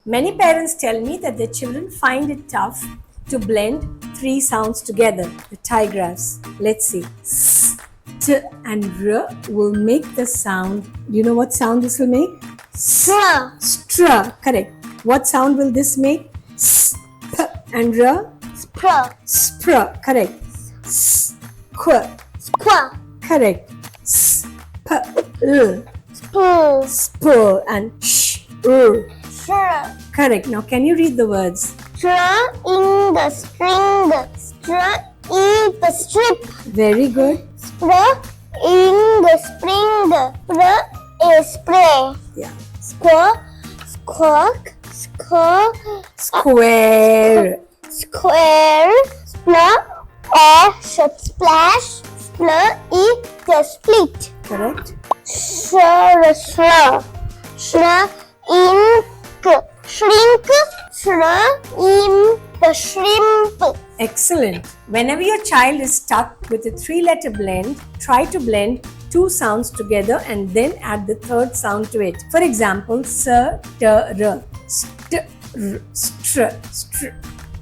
Many parents tell me that their children find it tough to blend three sounds together, the Thai graphs. Let's see. S, T and R will make the sound. Do you know what sound this will make? Str. Str. Correct. What sound will this make? S, P and R? Spr. Spr. Correct. S, Qu. Squa. Correct. S, P, L. Spr. Spur and sh, r. Sure. Correct. Now can you read the words? Str in the string. Str eat the strip. Very good. Spr in the spring. Spr is spray. Yeah. Squawk. Squawk. Squawk. Square. Square. Spl splash. Spl eat the split. Correct. Shr. Shr ink. Shrink. Shr in the shrimp. Excellent. Whenever your child is stuck with a three-letter blend, try to blend two sounds together and then add the third sound to it. For example, s, t, r, st, r, str, str.